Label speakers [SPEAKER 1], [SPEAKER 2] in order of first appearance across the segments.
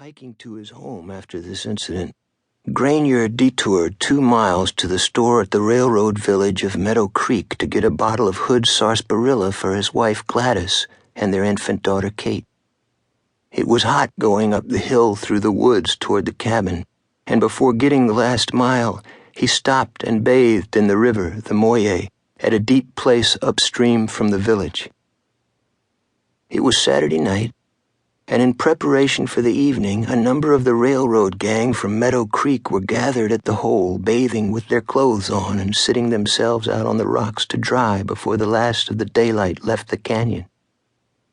[SPEAKER 1] Hiking to his home after this incident, Granier detoured 2 miles to the store at the railroad village of Meadow Creek to get a bottle of Hood's sarsaparilla for his wife Gladys and their infant daughter Kate. It was hot going up the hill through the woods toward the cabin, and before getting the last mile, he stopped and bathed in the river, the Moye, at a deep place upstream from the village. It was Saturday night, and in preparation for the evening, a number of the railroad gang from Meadow Creek were gathered at the hole, bathing with their clothes on and sitting themselves out on the rocks to dry before the last of the daylight left the canyon.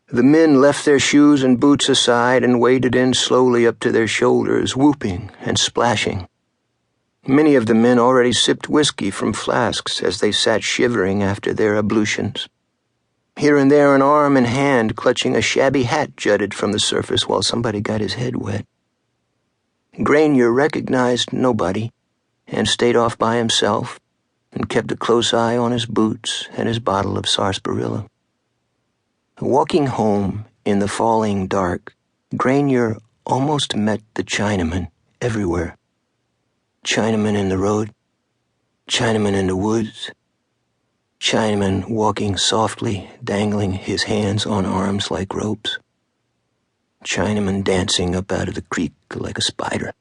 [SPEAKER 1] The men left their shoes and boots aside and waded in slowly up to their shoulders, whooping and splashing. Many of the men already sipped whiskey from flasks as they sat shivering after their ablutions. Here and there an arm and hand clutching a shabby hat jutted from the surface while somebody got his head wet. Granier recognized nobody and stayed off by himself and kept a close eye on his boots and his bottle of sarsaparilla. Walking home in the falling dark, Granier almost met the Chinaman everywhere. Chinaman in the road, Chinaman in the woods, Chinaman walking softly, dangling his hands on arms like ropes. Chinaman dancing up out of the creek like a spider.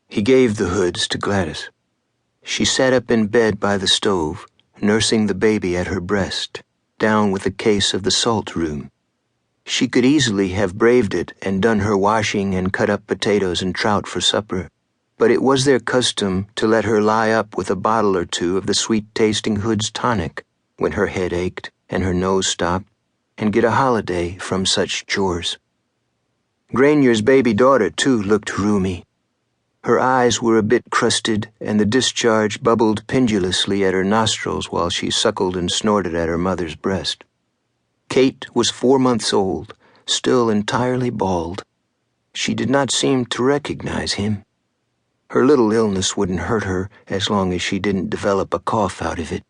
[SPEAKER 1] He gave the Hoods to Gladys. She sat up in bed by the stove, nursing the baby at her breast, down with a case of the salt room. She could easily have braved it and done her washing and cut up potatoes and trout for supper, but it was their custom to let her lie up with a bottle or two of the sweet-tasting Hood's tonic when her head ached and her nose stopped, and get a holiday from such chores. Granier's baby daughter, too, looked roomy. Her eyes were a bit crusted, and the discharge bubbled pendulously at her nostrils while she suckled and snorted at her mother's breast. Kate was 4 months old, still entirely bald. She did not seem to recognize him. Her little illness wouldn't hurt her as long as she didn't develop a cough out of it.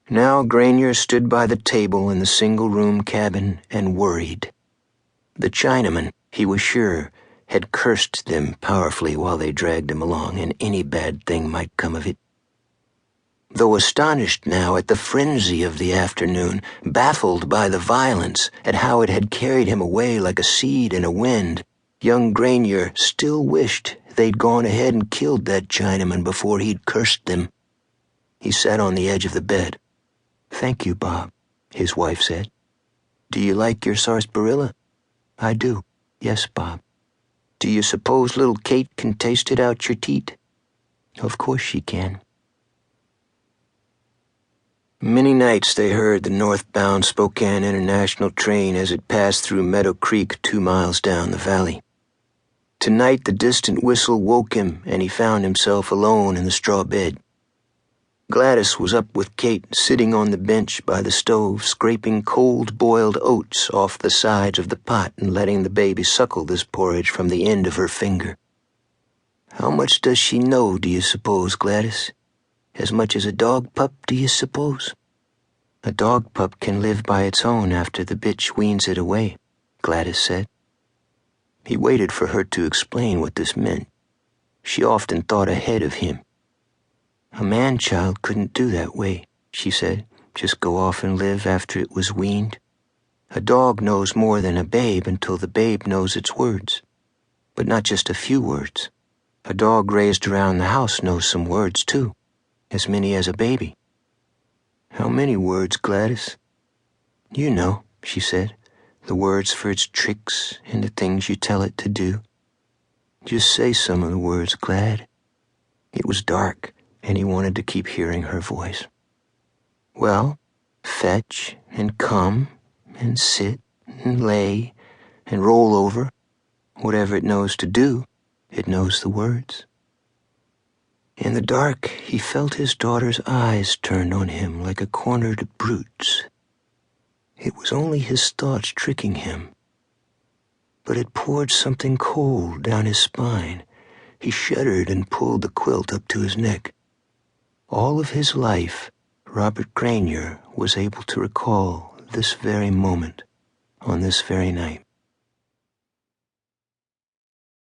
[SPEAKER 1] Now Granier stood by the table in the single-room cabin and worried. The Chinaman, he was sure, had cursed them powerfully while they dragged him along, and any bad thing might come of it. Though astonished now at the frenzy of the afternoon, baffled by the violence, at how it had carried him away like a seed in a wind, young Granier still wished they'd gone ahead and killed that Chinaman before he'd cursed them. He sat on the edge of the bed. "Thank you, Bob," his wife said. "Do you like your sarsaparilla?" "I do. Yes, Bob." "Do you suppose little Kate can taste it out your teat?" "Of course she can." Many nights they heard the northbound Spokane International train as it passed through Meadow Creek 2 miles down the valley. Tonight the distant whistle woke him, and he found himself alone in the straw bed. Gladys was up with Kate, sitting on the bench by the stove, scraping cold-boiled oats off the sides of the pot and letting the baby suckle this porridge from the end of her finger. "How much does she know, do you suppose, Gladys? As much as a dog pup, do you suppose?" "A dog pup can live by its own after the bitch weans it away," Gladys said. He waited for her to explain what this meant. She often thought ahead of him. "A man-child couldn't do that way," she said, "just go off and live after it was weaned. A dog knows more than a babe until the babe knows its words. But not just a few words. A dog raised around the house knows some words, too. As many as a baby." "How many words, Gladys?" "You know," she said, "the words for its tricks and the things you tell it to do. Just say some of the words, Glad." It was dark, and he wanted to keep hearing her voice. "Well, fetch and come and sit and lay and roll over. Whatever it knows to do, it knows the words." In the dark, he felt his daughter's eyes turned on him like a cornered brute's. It was only his thoughts tricking him. But it poured something cold down his spine. He shuddered and pulled the quilt up to his neck. All of his life, Robert Granier was able to recall this very moment on this very night.